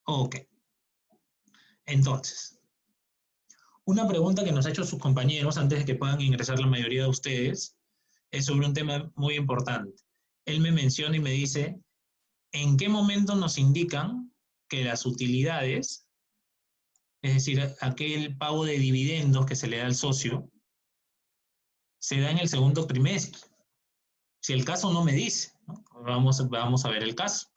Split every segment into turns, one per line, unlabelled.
Ok. Entonces, una pregunta que nos ha hecho sus compañeros antes de que puedan ingresar la mayoría de ustedes es sobre un tema muy importante. Él me menciona y me dice, ¿en qué momento nos indican que las utilidades, es decir, aquel pago de dividendos que se le da al socio, se da en el segundo trimestre? Si el caso no me dice, ¿no? Vamos a ver el caso.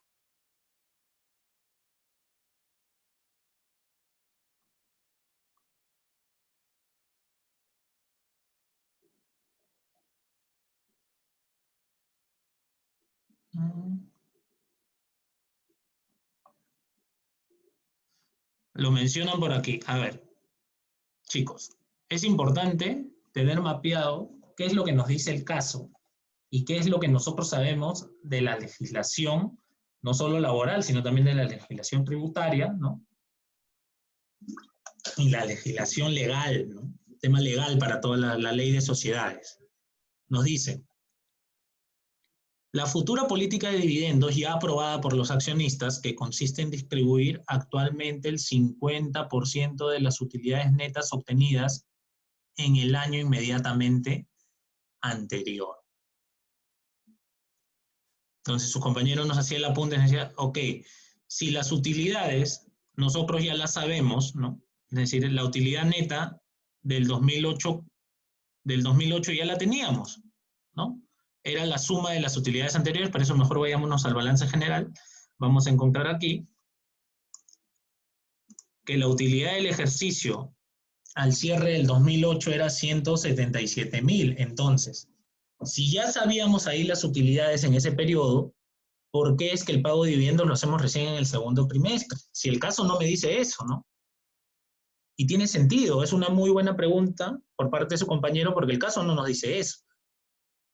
Lo mencionan por aquí. A ver, chicos, es importante tener mapeado qué es lo que nos dice el caso y qué es lo que nosotros sabemos de la legislación, no solo laboral, sino también de la legislación tributaria, ¿no? Y la legislación legal, ¿no? El tema legal para toda la ley de sociedades. Nos dice, la futura política de dividendos ya aprobada por los accionistas, que consiste en distribuir actualmente el 50% de las utilidades netas obtenidas en el año inmediatamente anterior. Entonces su compañero nos hacía el apunte y nos decía, ok, si las utilidades nosotros ya las sabemos, ¿no? Es decir, la utilidad neta del 2008 ya la teníamos, ¿no? Era la suma de las utilidades anteriores, por eso mejor vayámonos al balance general. Vamos a encontrar aquí que la utilidad del ejercicio al cierre del 2008 era 177,000. Entonces, si ya sabíamos ahí las utilidades en ese periodo, ¿por qué es que el pago de dividendos lo hacemos recién en el segundo trimestre? Si el caso no me dice eso, ¿no? Y tiene sentido, es una muy buena pregunta por parte de su compañero porque el caso no nos dice eso.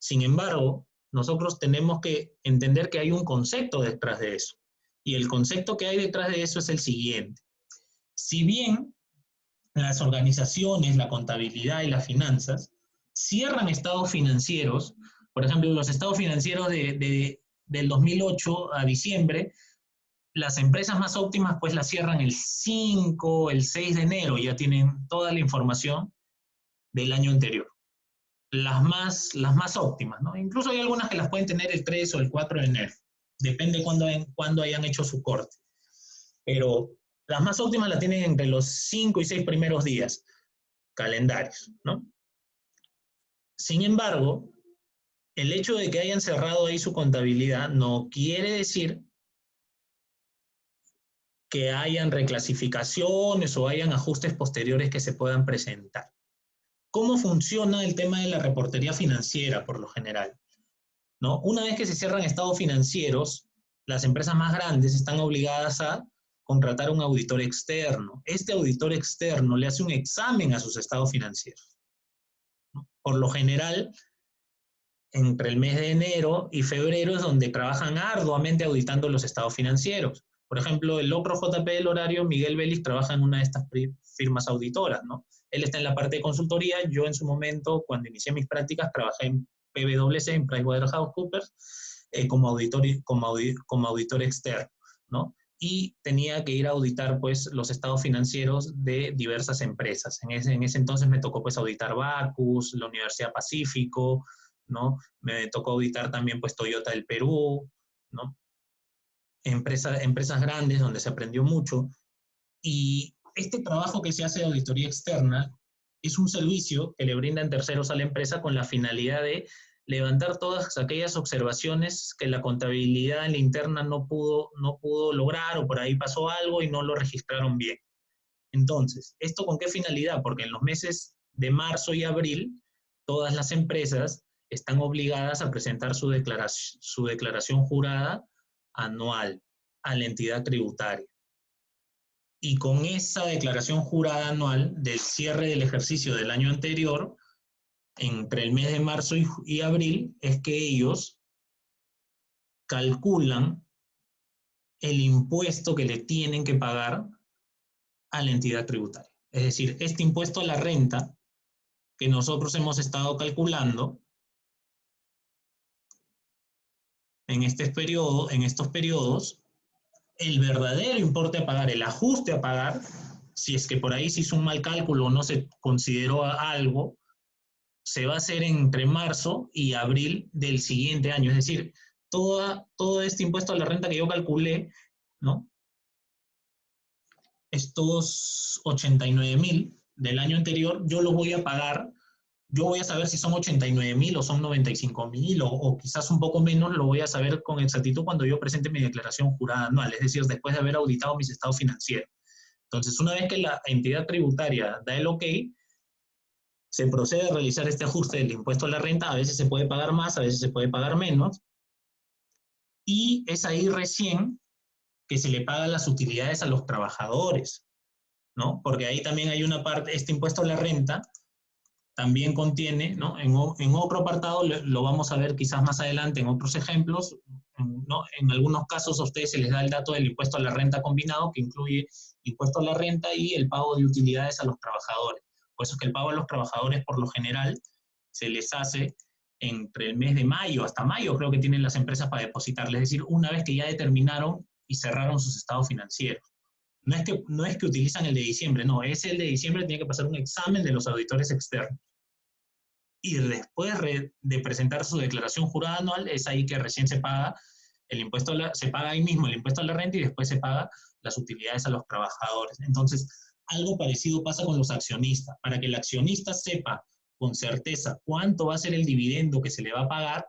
Sin embargo, nosotros tenemos que entender que hay un concepto detrás de eso. Y el concepto que hay detrás de eso es el siguiente. Si bien las organizaciones, la contabilidad y las finanzas cierran estados financieros, por ejemplo, los estados financieros del 2008 a diciembre, las empresas más óptimas pues las cierran el 5, el 6 de enero, ya tienen toda la información del año anterior. Las más óptimas, ¿no? Incluso hay algunas que las pueden tener el 3 o el 4 de enero, depende cuándo hayan hecho su corte. Pero las más óptimas las tienen entre los 5 y 6 primeros días calendarios, ¿no? Sin embargo, el hecho de que hayan cerrado ahí su contabilidad no quiere decir que hayan reclasificaciones o hayan ajustes posteriores que se puedan presentar. ¿Cómo funciona el tema de la reportería financiera por lo general? ¿No? Una vez que se cierran estados financieros, las empresas más grandes están obligadas a contratar un auditor externo. Este auditor externo le hace un examen a sus estados financieros, ¿no? Por lo general, entre el mes de enero y febrero es donde trabajan arduamente auditando los estados financieros. Por ejemplo, el otro JP del horario, Miguel Vélez, trabaja en una de estas firmas auditoras, ¿no? Él está en la parte de consultoría. Yo en su momento, cuando inicié mis prácticas, trabajé en PwC, en PricewaterhouseCoopers, como auditor externo, ¿no? Y tenía que ir a auditar pues los estados financieros de diversas empresas. En ese entonces me tocó pues auditar Bacus, la Universidad Pacífico, ¿no? Me tocó auditar también pues Toyota del Perú, ¿no? Empresas grandes donde se aprendió mucho. Y este trabajo que se hace de auditoría externa es un servicio que le brindan terceros a la empresa con la finalidad de levantar todas aquellas observaciones que la contabilidad en la interna no pudo lograr, o por ahí pasó algo y no lo registraron bien. Entonces, ¿esto con qué finalidad? Porque en los meses de marzo y abril, todas las empresas están obligadas a presentar su declaración jurada anual a la entidad tributaria. Y con esa declaración jurada anual del cierre del ejercicio del año anterior, entre el mes de marzo y abril, es que ellos calculan el impuesto que le tienen que pagar a la entidad tributaria. Es decir, este impuesto a la renta que nosotros hemos estado calculando en estos periodos, el verdadero importe a pagar, el ajuste a pagar, si es que por ahí se hizo un mal cálculo o no se consideró algo, se va a hacer entre marzo y abril del siguiente año. Es decir, todo este impuesto a la renta que yo calculé, ¿no? Estos 89.000 del año anterior, yo los voy a pagar, yo voy a saber si son 89.000 o son 95.000 o quizás un poco menos, lo voy a saber con exactitud cuando yo presente mi declaración jurada anual, es decir, después de haber auditado mis estados financieros. Entonces, una vez que la entidad tributaria da el ok, se procede a realizar este ajuste del impuesto a la renta, a veces se puede pagar más, a veces se puede pagar menos, y es ahí recién que se le pagan las utilidades a los trabajadores, ¿no? Porque ahí también hay una parte, este impuesto a la renta también contiene, ¿no? En otro apartado, lo vamos a ver quizás más adelante en otros ejemplos, ¿no? En algunos casos a ustedes se les da el dato del impuesto a la renta combinado, que incluye impuesto a la renta y el pago de utilidades a los trabajadores. Por eso es que el pago a los trabajadores, por lo general, se les hace entre el mes de mayo, hasta mayo creo que tienen las empresas para depositarles, es decir, una vez que ya determinaron y cerraron sus estados financieros. No es que utilizan el de diciembre, no, es el de diciembre, tiene que pasar un examen de los auditores externos. Y después de presentar su declaración jurada anual, es ahí que recién se paga el impuesto, se paga ahí mismo el impuesto a la renta y después se paga las utilidades a los trabajadores. Entonces, algo parecido pasa con los accionistas. Para que el accionista sepa con certeza cuánto va a ser el dividendo que se le va a pagar,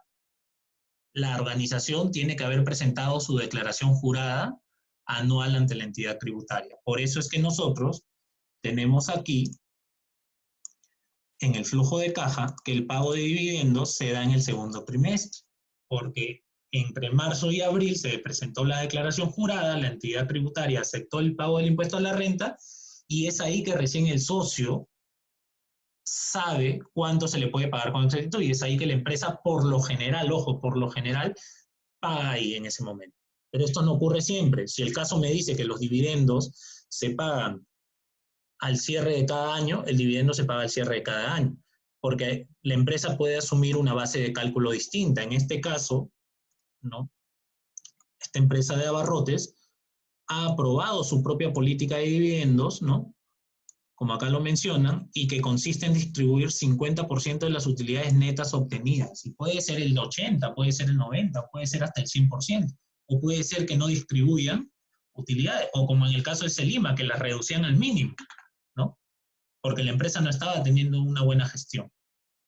la organización tiene que haber presentado su declaración jurada anual ante la entidad tributaria. Por eso es que nosotros tenemos aquí en el flujo de caja que el pago de dividendos se da en el segundo trimestre, porque entre marzo y abril se presentó la declaración jurada, la entidad tributaria aceptó el pago del impuesto a la renta y es ahí que recién el socio sabe cuánto se le puede pagar con exactitud y es ahí que la empresa por lo general, ojo, por lo general, paga ahí en ese momento. Pero esto no ocurre siempre. Si el caso me dice que los dividendos se pagan al cierre de cada año, el dividendo se paga al cierre de cada año, porque la empresa puede asumir una base de cálculo distinta. En este caso, ¿no? Esta empresa de abarrotes ha aprobado su propia política de dividendos, ¿no? Como acá lo mencionan, y que consiste en distribuir 50% de las utilidades netas obtenidas. Y puede ser el 80%, puede ser el 90%, puede ser hasta el 100%, o puede ser que no distribuyan utilidades, o como en el caso de Celima, que las reducían al mínimo, ¿no? Porque la empresa no estaba teniendo una buena gestión.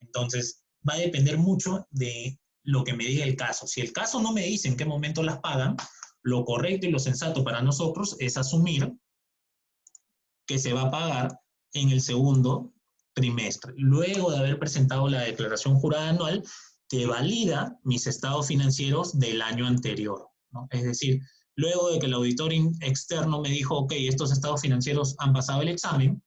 Entonces, va a depender mucho de lo que me diga el caso. Si el caso no me dice en qué momento las pagan, lo correcto y lo sensato para nosotros es asumir que se va a pagar en el segundo trimestre, luego de haber presentado la declaración jurada anual que valida mis estados financieros del año anterior, ¿no? Es decir, luego de que el auditor externo me dijo, ok, estos estados financieros han pasado el examen,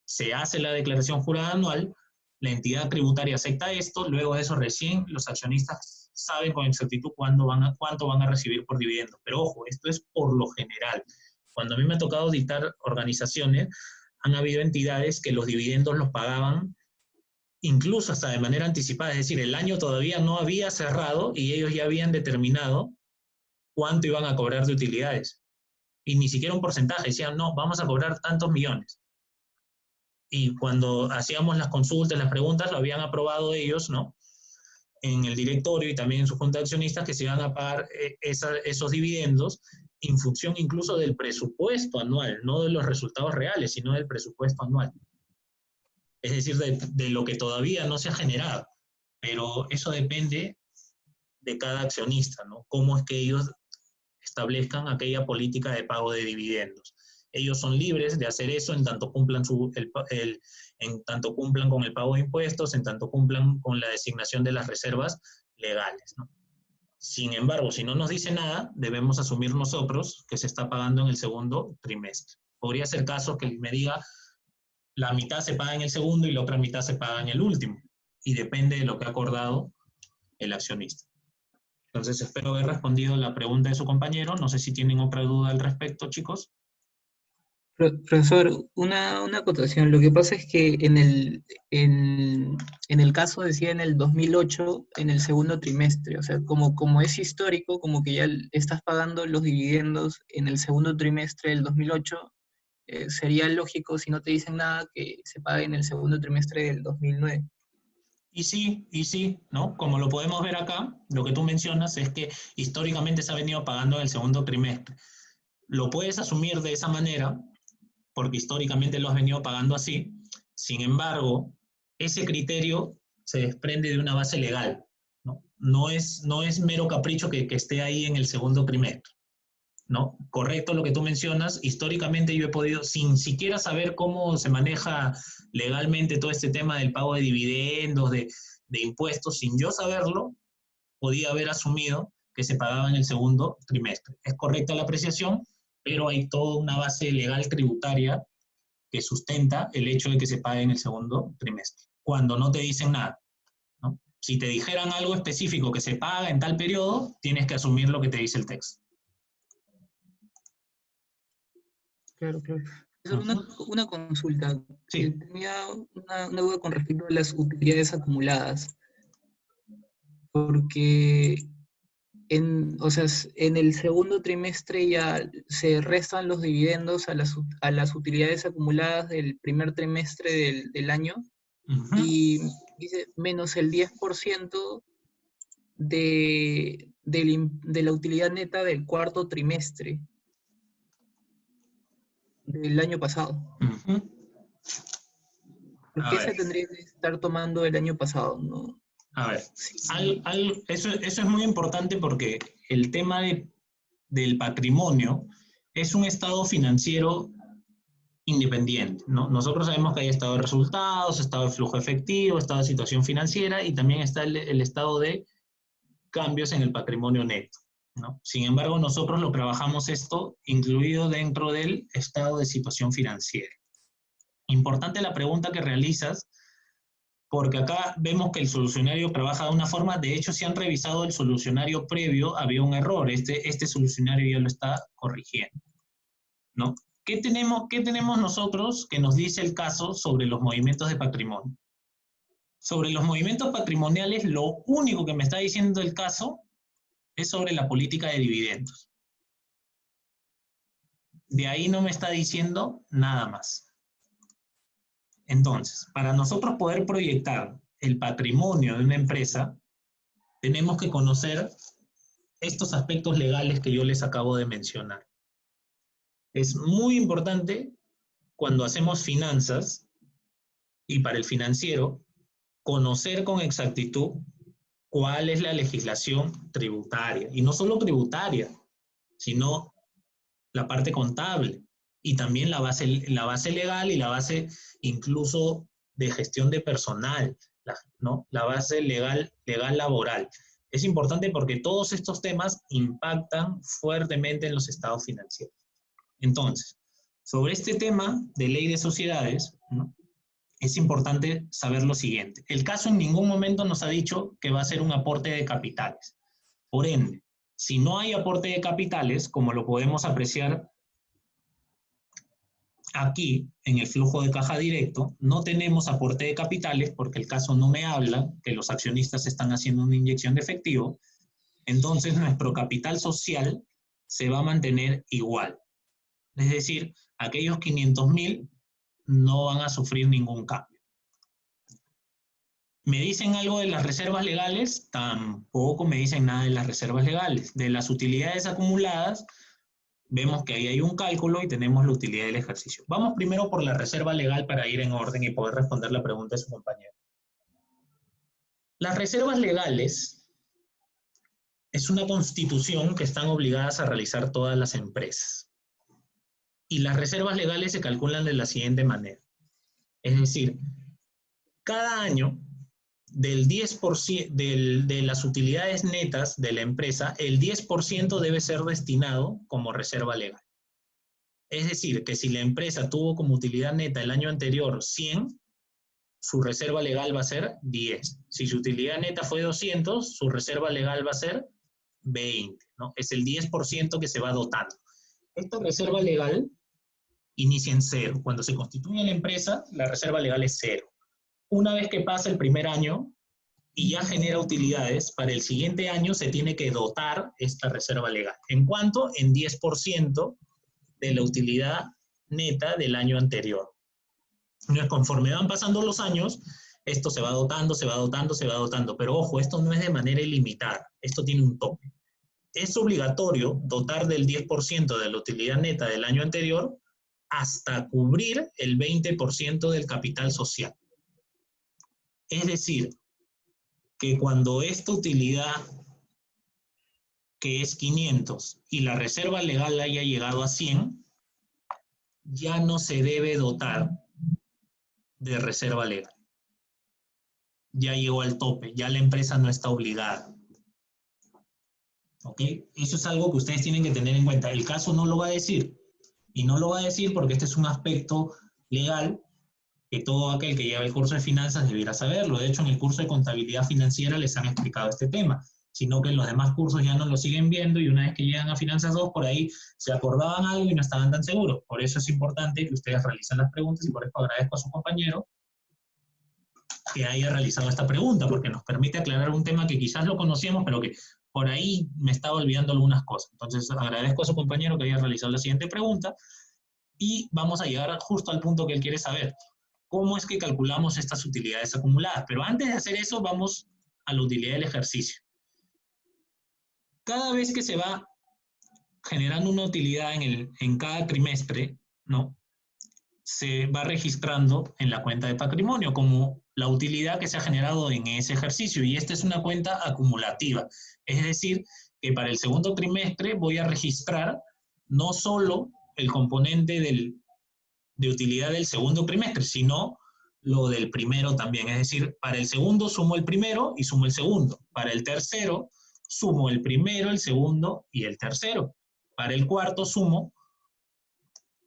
se hace la declaración jurada anual, la entidad tributaria acepta esto, luego de eso recién los accionistas saben con exactitud cuánto van a recibir por dividendos. Pero ojo, esto es por lo general. Cuando a mí me ha tocado auditar organizaciones, han habido entidades que los dividendos los pagaban incluso hasta de manera anticipada, es decir, el año todavía no había cerrado y ellos ya habían determinado cuánto iban a cobrar de utilidades. Y ni siquiera un porcentaje, decían, no, vamos a cobrar tantos millones. Y cuando hacíamos las consultas, las preguntas, lo habían aprobado ellos, ¿no? En el directorio y también en su junta de accionistas que se iban a pagar esos dividendos en función incluso del presupuesto anual, no de los resultados reales, sino del presupuesto anual. Es decir, de lo que todavía no se ha generado. Pero eso depende de cada accionista, ¿no? Cómo es que ellos establezcan aquella política de pago de dividendos. Ellos son libres de hacer eso en tanto cumplan, en tanto cumplan con el pago de impuestos, en tanto cumplan con la designación de las reservas legales, ¿no? Sin embargo, si no nos dice nada, debemos asumir nosotros que se está pagando en el segundo trimestre. Podría ser caso que me diga la mitad se paga en el segundo y la otra mitad se paga en el último. Y depende de lo que ha acordado el accionista. Entonces, espero haber respondido la pregunta de su compañero. No sé si tienen otra duda al respecto, chicos.
Profesor, una acotación. Lo que pasa es que en el caso decía en el 2008 en el segundo trimestre, o sea, como es histórico, como que ya estás pagando los dividendos en el segundo trimestre del 2008, sería lógico, si no te dicen nada, que se pague en el segundo trimestre del 2009.
Y sí, ¿no? Como lo podemos ver acá, lo que tú mencionas es que históricamente se ha venido pagando en el segundo trimestre. Lo puedes asumir de esa manera, porque históricamente lo has venido pagando así. Sin embargo, ese criterio se desprende de una base legal, ¿no? No es mero capricho que esté ahí en el segundo trimestre, ¿no? Correcto lo que tú mencionas. Históricamente yo he podido, sin siquiera saber cómo se maneja legalmente todo este tema del pago de dividendos, de impuestos, sin yo saberlo, podía haber asumido que se pagaba en el segundo trimestre. Es correcta la apreciación, pero hay toda una base legal tributaria que sustenta el hecho de que se pague en el segundo trimestre, cuando no te dicen nada, ¿no? Si te dijeran algo específico que se paga en tal periodo, tienes que asumir lo que te dice el texto.
Claro, claro.
Uh
Profesor,
-huh.
una consulta.
Sí.
Tenía una duda con respecto a las utilidades acumuladas, porque o sea, en el segundo trimestre ya se restan los dividendos a las utilidades acumuladas del primer trimestre del año
Uh -huh.
y dice menos el 10% de la utilidad neta del cuarto trimestre del año pasado.
Uh -huh.
¿Por
A
qué
ver,
se tendría que estar tomando el año pasado? ¿No?
a ver.
Sí,
Eso es muy importante porque el tema del patrimonio es un estado financiero independiente, ¿no? Nosotros sabemos que hay estado de resultados, estado de flujo efectivo, estado de situación financiera y también está el estado de cambios en el patrimonio neto, ¿no? Sin embargo, nosotros lo trabajamos esto incluido dentro del estado de situación financiera. Importante la pregunta que realizas, porque acá vemos que el solucionario trabaja de una forma, de hecho, si han revisado el solucionario previo, había un error, este solucionario ya lo está corrigiendo, ¿no? ¿Qué tenemos nosotros que nos dice el caso sobre los movimientos de patrimonio? Sobre los movimientos patrimoniales, lo único que me está diciendo el caso es sobre la política de dividendos. De ahí no me está diciendo nada más. Entonces, para nosotros poder proyectar el patrimonio de una empresa, tenemos que conocer estos aspectos legales que yo les acabo de mencionar. Es muy importante cuando hacemos finanzas y para el financiero, conocer con exactitud cuál es la legislación tributaria. Y no solo tributaria, sino la parte contable y también la base legal y la base incluso de gestión de personal, ¿no? La base legal laboral. Es importante porque todos estos temas impactan fuertemente en los estados financieros. Entonces, sobre este tema de ley de sociedades, ¿no? Es importante saber lo siguiente. El caso en ningún momento nos ha dicho que va a ser un aporte de capitales. Por ende, si no hay aporte de capitales, como lo podemos apreciar aquí en el flujo de caja directo, no tenemos aporte de capitales porque el caso no me habla que los accionistas están haciendo una inyección de efectivo, entonces nuestro capital social se va a mantener igual. Es decir, aquellos 500.000 no van a sufrir ningún cambio. ¿Me dicen algo de las reservas legales? Tampoco me dicen nada de las reservas legales. De las utilidades acumuladas, vemos que ahí hay un cálculo y tenemos la utilidad del ejercicio. Vamos primero por la reserva legal para ir en orden y poder responder la pregunta de su compañero. Las reservas legales es una constitución que están obligadas a realizar todas las empresas. Y las reservas legales se calculan de la siguiente manera. Es decir, cada año del 10% de las utilidades netas de la empresa, el 10% debe ser destinado como reserva legal. Es decir, que si la empresa tuvo como utilidad neta el año anterior 100, su reserva legal va a ser 10. Si su utilidad neta fue 200, su reserva legal va a ser 20, ¿no? Es el 10% que se va dotando. Esta reserva legal inicia en cero. Cuando se constituye la empresa, la reserva legal es cero. Una vez que pasa el primer año y ya genera utilidades, para el siguiente año se tiene que dotar esta reserva legal. ¿En cuánto? En 10% de la utilidad neta del año anterior. Entonces, conforme van pasando los años, esto se va dotando, se va dotando, se va dotando. Pero ojo, esto no es de manera ilimitada. Esto tiene un tope. Es obligatorio dotar del 10% de la utilidad neta del año anterior hasta cubrir el 20% del capital social. Es decir, que cuando esta utilidad, que es 500, y la reserva legal haya llegado a 100, ya no se debe dotar de reserva legal. Ya llegó al tope, ya la empresa no está obligada. ¿Ok? Eso es algo que ustedes tienen que tener en cuenta. El caso no lo va a decir. Y no lo va a decir porque este es un aspecto legal que todo aquel que lleva el curso de finanzas debiera saberlo. De hecho, en el curso de contabilidad financiera les han explicado este tema, sino que en los demás cursos ya no lo siguen viendo y una vez que llegan a Finanzas 2, por ahí se acordaban algo y no estaban tan seguros. Por eso es importante que ustedes realicen las preguntas y por eso agradezco a su compañero que haya realizado esta pregunta, porque nos permite aclarar un tema que quizás lo conocíamos, pero que por ahí me estaba olvidando algunas cosas. Entonces, agradezco a su compañero que haya realizado la siguiente pregunta y vamos a llegar justo al punto que él quiere saber. ¿Cómo es que calculamos estas utilidades acumuladas? Pero antes de hacer eso, vamos a la utilidad del ejercicio. Cada vez que se va generando una utilidad en cada trimestre, ¿no? Se va registrando en la cuenta de patrimonio como la utilidad que se ha generado en ese ejercicio. Y esta es una cuenta acumulativa. Es decir, que para el segundo trimestre voy a registrar no solo el componente de utilidad del segundo trimestre, sino lo del primero también. Es decir, para el segundo sumo el primero y sumo el segundo. Para el tercero sumo el primero, el segundo y el tercero. Para el cuarto sumo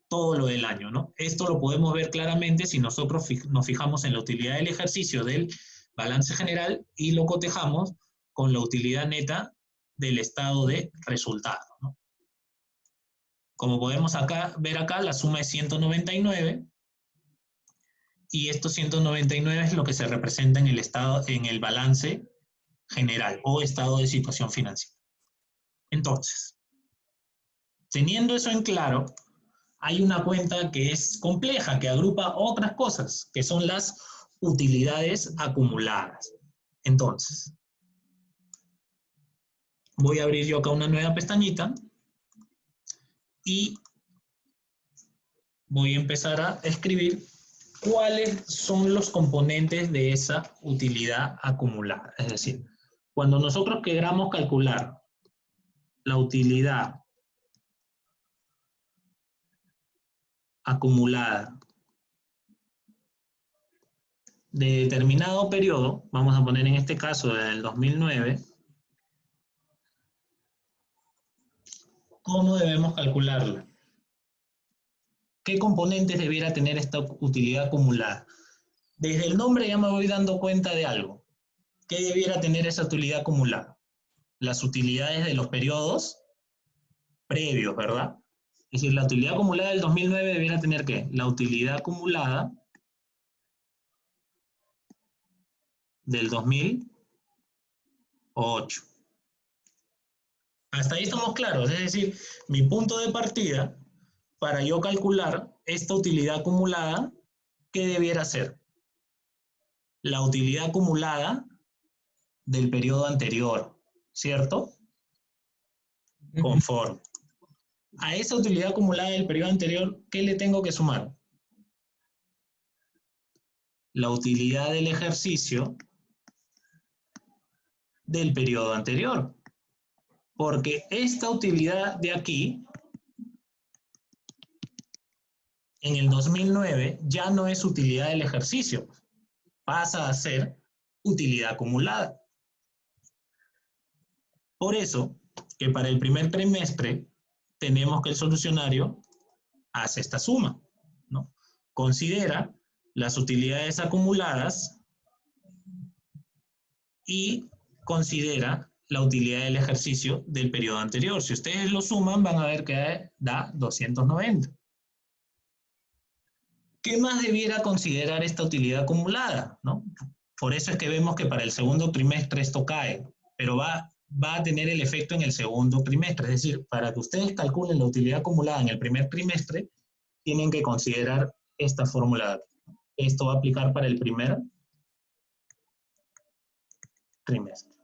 todo lo del año, ¿no? Esto lo podemos ver claramente si nosotros nos fijamos en la utilidad del ejercicio del balance general y lo cotejamos con la utilidad neta del estado de resultado, ¿no? Como podemos ver acá, la suma es 199 y estos 199 es lo que se representa en el balance general o estado de situación financiera. Entonces, teniendo eso en claro, hay una cuenta que es compleja, que agrupa otras cosas, que son las utilidades acumuladas. Entonces, voy a abrir yo acá una nueva pestañita y voy a empezar a escribir cuáles son los componentes de esa utilidad acumulada. Es decir, cuando nosotros queramos calcular la utilidad acumulada de determinado periodo, vamos a poner en este caso del 2009, ¿cómo debemos calcularla? ¿Qué componentes debiera tener esta utilidad acumulada? Desde el nombre ya me voy dando cuenta de algo. ¿Qué debiera tener esa utilidad acumulada? Las utilidades de los periodos previos, ¿verdad? Es decir, la utilidad acumulada del 2009 debiera tener ¿qué? La utilidad acumulada del 2008. Hasta ahí estamos claros, es decir, mi punto de partida para yo calcular esta utilidad acumulada, ¿qué debiera ser? La utilidad acumulada del periodo anterior, ¿cierto? Conforme. A esa utilidad acumulada del periodo anterior, ¿qué le tengo que sumar? La utilidad del ejercicio del periodo anterior. Porque esta utilidad de aquí, en el 2009, ya no es utilidad del ejercicio. Pasa a ser utilidad acumulada. Por eso, que para el primer trimestre, tenemos que el solucionario hace esta suma, ¿no? Considera las utilidades acumuladas y considera la utilidad del ejercicio del periodo anterior. Si ustedes lo suman, van a ver que da 290. ¿Qué más debiera considerar esta utilidad acumulada, ¿no? Por eso es que vemos que para el segundo trimestre esto cae, pero va a tener el efecto en el segundo trimestre. Es decir, para que ustedes calculen la utilidad acumulada en el primer trimestre, tienen que considerar esta fórmula. Esto va a aplicar para el primer trimestre.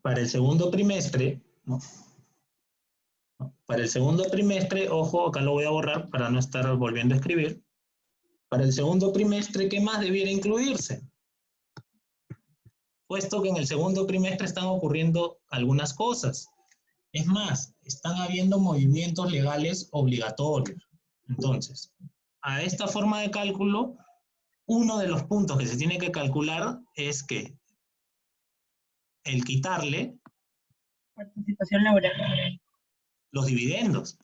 Para el segundo trimestre, ¿no? Para el segundo trimestre, ojo, acá lo voy a borrar para no estar volviendo a escribir. Para el segundo trimestre, ¿qué más debiera incluirse? Puesto que en el segundo trimestre están ocurriendo algunas cosas. Es más, están habiendo movimientos legales obligatorios. Entonces, a esta forma de cálculo, uno de los puntos que se tiene que calcular es que el quitarle
participación laboral.
Los dividendos.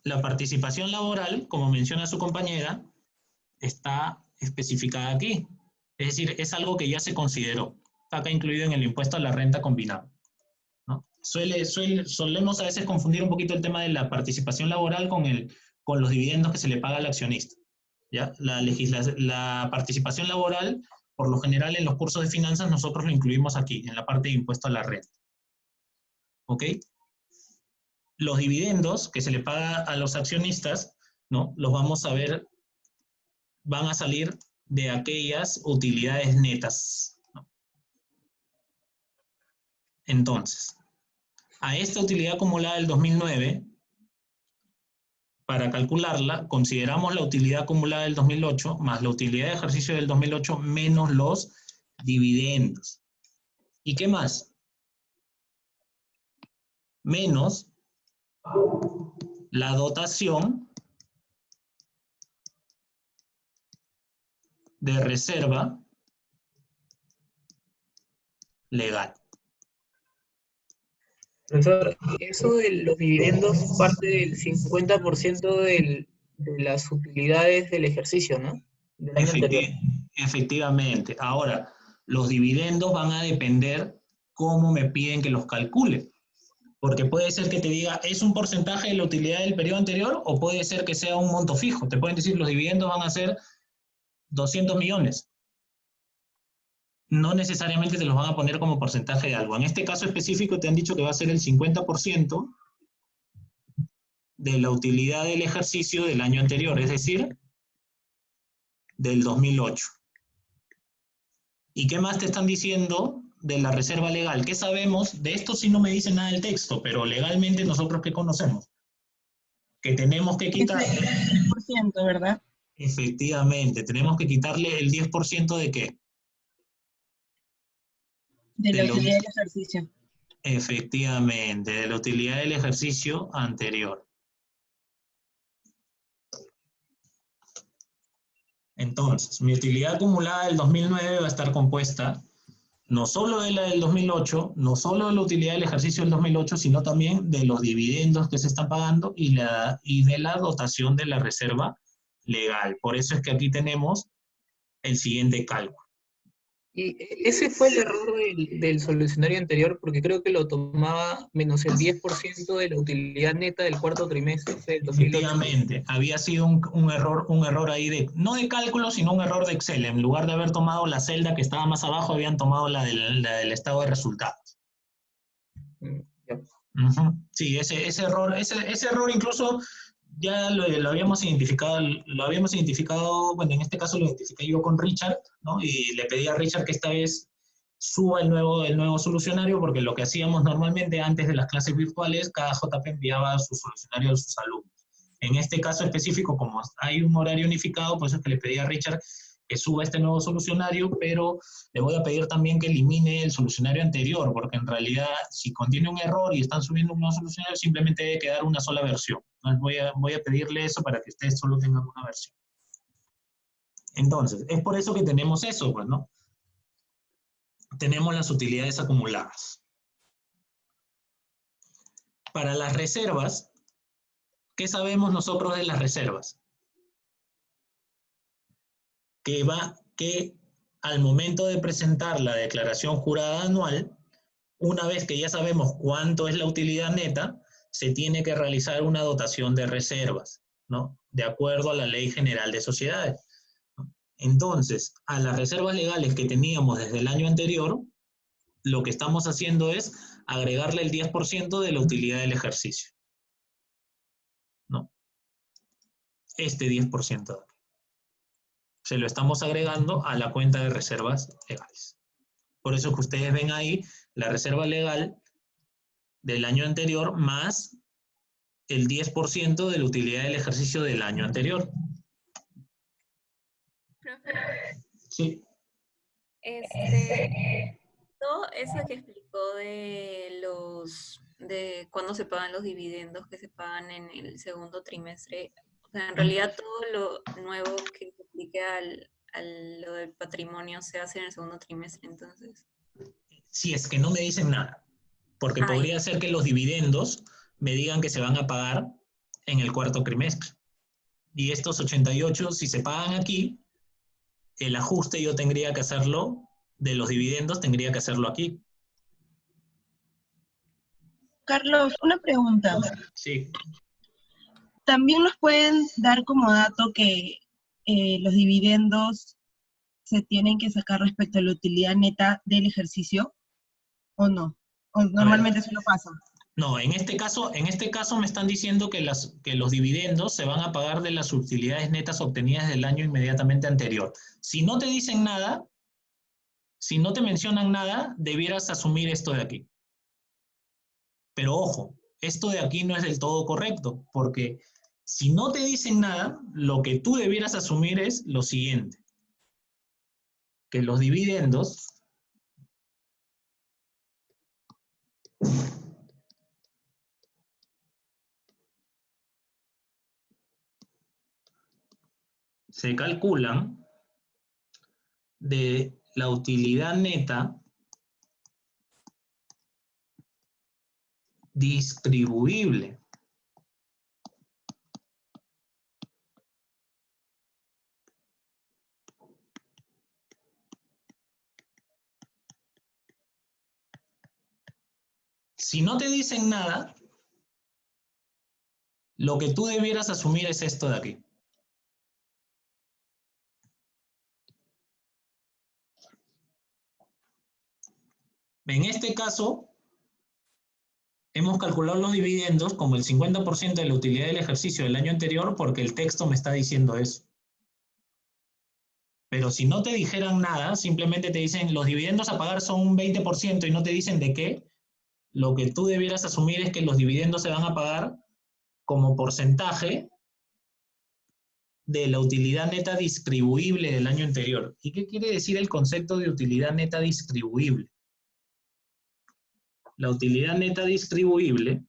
La participación laboral, como menciona su compañera, está especificada aquí. Es decir, es algo que ya se consideró. Está acá incluido en el impuesto a la renta combinado, ¿no? Solemos a veces confundir un poquito el tema de la participación laboral con los dividendos que se le paga al accionista, ¿ya? La participación laboral, por lo general en los cursos de finanzas, nosotros lo incluimos aquí, en la parte de impuesto a la renta. ¿Ok? Los dividendos que se le paga a los accionistas, ¿no? Los vamos a ver, van a salir de aquellas utilidades netas, ¿no? Entonces, a esta utilidad acumulada del 2009, para calcularla, consideramos la utilidad acumulada del 2008 más la utilidad de ejercicio del 2008 menos los dividendos. ¿Y qué más? Menos la dotación de reserva legal.
Profesor, eso de los dividendos parte del 50% de las utilidades del ejercicio, ¿no? Del año anterior.
Efectivamente. Ahora, los dividendos van a depender cómo me piden que los calcule. Porque puede ser que te diga, ¿es un porcentaje de la utilidad del periodo anterior? O puede ser que sea un monto fijo. Te pueden decir, los dividendos van a ser 200 millones. No necesariamente te los van a poner como porcentaje de algo. En este caso específico te han dicho que va a ser el 50% de la utilidad del ejercicio del año anterior, es decir, del 2008. ¿Y qué más te están diciendo de la reserva legal? ¿Qué sabemos? De esto sí no me dice nada el texto, pero legalmente nosotros ¿qué conocemos? Que tenemos que quitarle...
El 10%, ¿verdad?
Efectivamente, tenemos que quitarle el 10% ¿de qué?
De la utilidad del ejercicio.
Efectivamente, de la utilidad del ejercicio anterior. Entonces, mi utilidad acumulada del 2009 va a estar compuesta no solo de la del 2008, no solo de la utilidad del ejercicio del 2008, sino también de los dividendos que se están pagando y de la dotación de la reserva legal. Por eso es que aquí tenemos el siguiente cálculo.
Y ese fue el error del solucionario anterior, porque creo que lo tomaba menos el 10% de la utilidad neta del cuarto trimestre del 2008.
Efectivamente, había sido un error ahí no de cálculo, sino un error de Excel. En lugar de haber tomado la celda que estaba más abajo, habían tomado la del estado de resultados.
Yep.
Sí, ese error incluso ya lo habíamos identificado, bueno, en este caso lo identifiqué yo con Richard, ¿no? Y le pedí a Richard que esta vez suba el nuevo solucionario, porque lo que hacíamos normalmente antes de las clases virtuales, cada JP enviaba su solucionario a sus alumnos. En este caso específico, como hay un horario unificado, por eso es que le pedí a Richard que suba este nuevo solucionario, pero le voy a pedir también que elimine el solucionario anterior, porque en realidad si contiene un error y están subiendo un nuevo solucionario, simplemente debe quedar una sola versión. Entonces voy a pedirle eso para que ustedes solo tengan una versión. Entonces, es por eso que tenemos eso, pues, ¿no? Tenemos las utilidades acumuladas. Para las reservas, ¿qué sabemos nosotros de las reservas? Que al momento de presentar la declaración jurada anual, una vez que ya sabemos cuánto es la utilidad neta, se tiene que realizar una dotación de reservas, ¿no? De acuerdo a la Ley General de Sociedades. Entonces, a las reservas legales que teníamos desde el año anterior, lo que estamos haciendo es agregarle el 10% de la utilidad del ejercicio, ¿no? Este 10% de aquí. Se lo estamos agregando a la cuenta de reservas legales. Por eso que ustedes ven ahí la reserva legal del año anterior más el 10% de la utilidad del ejercicio del año anterior.
Profe,
Sí.
todo eso que explicó de cuándo se pagan los dividendos que se pagan en el segundo trimestre, o sea, en realidad todo lo nuevo que se aplique a lo del patrimonio se hace en el segundo trimestre, entonces.
Si es que no me dicen nada, porque
Ay,
podría ser que los dividendos me digan que se van a pagar en el cuarto trimestre. Y estos 88, si se pagan aquí, el ajuste yo tendría que hacerlo, de los dividendos tendría que hacerlo aquí.
Carlos, una pregunta.
Sí.
¿También nos pueden dar como dato que los dividendos se tienen que sacar respecto a la utilidad neta del ejercicio? ¿O no? ¿O normalmente eso no pasa?
No, en este caso me están diciendo que los dividendos se van a pagar de las utilidades netas obtenidas del año inmediatamente anterior. Si no te dicen nada, si no te mencionan nada, debieras asumir esto de aquí. Pero ojo, esto de aquí no es del todo correcto, porque si no te dicen nada, lo que tú debieras asumir es lo siguiente, que los dividendos se calculan de la utilidad neta distribuible. Si no te dicen nada, lo que tú debieras asumir es esto de aquí. En este caso, hemos calculado los dividendos como el 50% de la utilidad del ejercicio del año anterior porque el texto me está diciendo eso. Pero si no te dijeran nada, simplemente te dicen los dividendos a pagar son un 20% y no te dicen de qué, lo que tú debieras asumir es que los dividendos se van a pagar como porcentaje de la utilidad neta distribuible del año anterior. ¿Y qué quiere decir el concepto de utilidad neta distribuible? La utilidad neta distribuible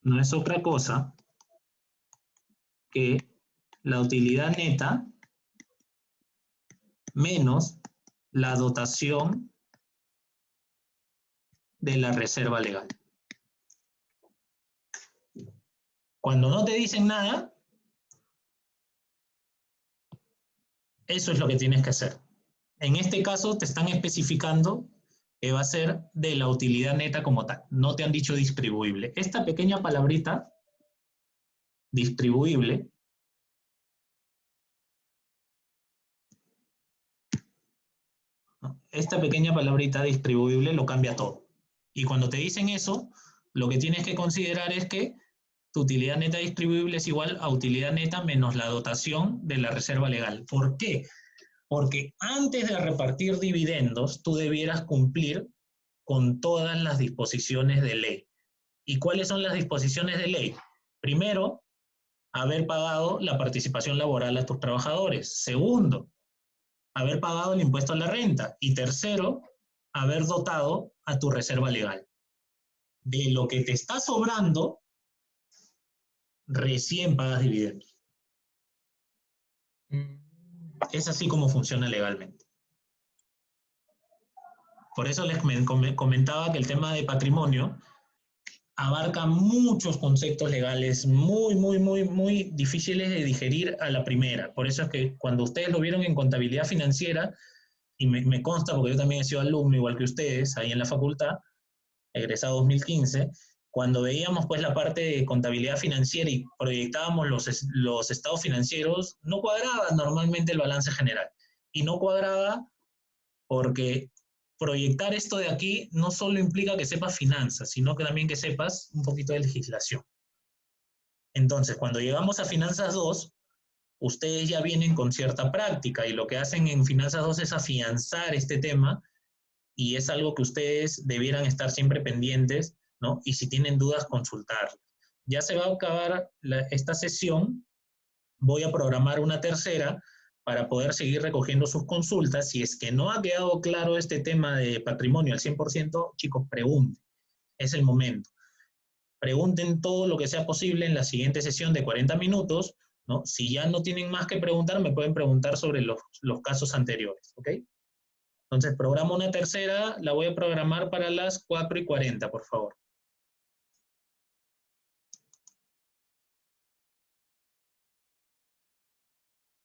no es otra cosa que la utilidad neta menos la dotación de la reserva legal. Cuando no te dicen nada, eso es lo que tienes que hacer. En este caso te están especificando que va a ser de la utilidad neta como tal. No te han dicho distribuible. Esta pequeña palabrita, distribuible, esta pequeña palabrita distribuible lo cambia todo. Y cuando te dicen eso, lo que tienes que considerar es que tu utilidad neta distribuible es igual a utilidad neta menos la dotación de la reserva legal. ¿Por qué? Porque antes de repartir dividendos, tú debieras cumplir con todas las disposiciones de ley. ¿Y cuáles son las disposiciones de ley? Primero, haber pagado la participación laboral a tus trabajadores. Segundo, haber pagado el impuesto a la renta. Y tercero, haber dotado a tu reserva legal. De lo que te está sobrando, recién pagas dividendos. Es así como funciona legalmente. Por eso les comentaba que el tema de patrimonio abarca muchos conceptos legales muy difíciles de digerir a la primera. Por eso es que cuando ustedes lo vieron en contabilidad financiera, y me consta porque yo también he sido alumno igual que ustedes ahí en la facultad, egresado 2015, cuando veíamos pues la parte de contabilidad financiera y proyectábamos los estados financieros, no cuadraba normalmente el balance general. Y no cuadraba porque proyectar esto de aquí no solo implica que sepas finanzas, sino que también que sepas un poquito de legislación. Entonces, cuando llegamos a Finanzas 2, ustedes ya vienen con cierta práctica y lo que hacen en Finanzas 2 es afianzar este tema y es algo que ustedes debieran estar siempre pendientes, ¿no? Y si tienen dudas, consultar. Ya se va a acabar esta sesión, voy a programar una tercera para poder seguir recogiendo sus consultas. Si es que no ha quedado claro este tema de patrimonio al 100%, chicos, pregunten. Es el momento. Pregunten todo lo que sea posible en la siguiente sesión de 40 minutos, ¿no? Si ya no tienen más que preguntar, me pueden preguntar sobre los casos anteriores, ¿ok? Entonces, programo una tercera, la voy a programar para las 4:40, por favor.